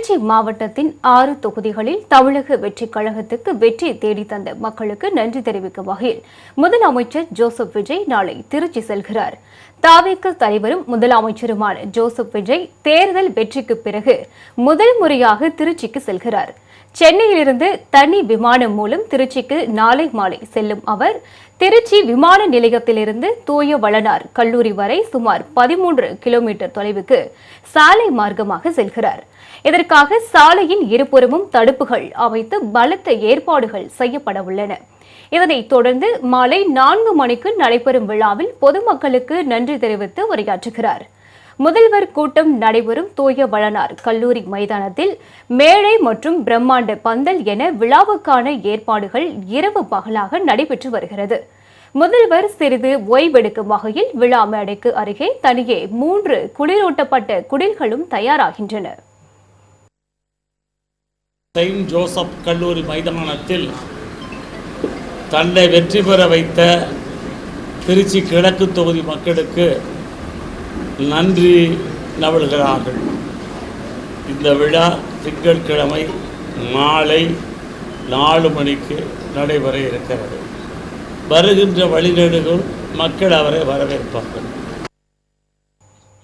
திருச்சி மாவட்டத்தின் 6 தொகுதிகளில் தமிழக வெற்றிக் கழகத்துக்கு வெற்றி தேடி தந்த மக்களுக்கு நன்றி தெரிவிக்கும் வகையில் முதலமைச்சர் ஜோசப் விஜய் நாளை திருச்சி செல்கிறார். தவிக தலைவரும் முதலமைச்சருமான ஜோசப் விஜய் தேர்தல் வெற்றிக்கு பிறகு முதல் முறையாக திருச்சிக்கு செல்கிறார். சென்னையிலிருந்து தனி விமானம் மூலம் திருச்சிக்கு நாளை மாலை செல்லும் அவர் திருச்சி விமான நிலையத்திலிருந்து தூய வளனார் கல்லூரி வரை சுமார் 13 கிலோமீட்டர் தொலைவுக்கு சாலை மார்க்கமாக செல்கிறார். இதற்காக சாலையின் இருபுறமும் தடுப்புகள் அமைத்து பலத்த ஏற்பாடுகள் செய்யப்பட உள்ளன. இதனைத் தொடர்ந்து மாலை 4 மணிக்கு நடைபெறும் விழாவில் பொதுமக்களுக்கு நன்றி தெரிவித்து உரையாற்றுகிறார். முதல்வர் கூட்டம் நடைபெறும் தூய வளனார் கல்லூரி மைதானத்தில் மேடை மற்றும் பிரம்மாண்ட பந்தல் என விழாவுக்கான ஏற்பாடுகள் இரவு பகலாக நடைபெற்று வருகிறது. முதல்வர் சிறிது ஓய்வெடுக்கும் வகையில் விழா மேடைக்கு அருகே தனியே 3 குளிரூட்டப்பட்ட குடில்களும் தயாராகின்றன. செயின்ட் ஜோசப் கல்லூரி மைதானத்தில் தன்னை வெற்றி பெற வைத்த திருச்சி கிழக்கு தொகுதி மக்களுக்கு நன்றி நவழ்கிறார்கள். இந்த விழா திங்கட்கிழமை மாலை 4 மணிக்கு நடைபெற இருக்கிறது. வருகின்ற வழிநெடுகும் மக்கள் அவரை வரவேற்பார்கள்.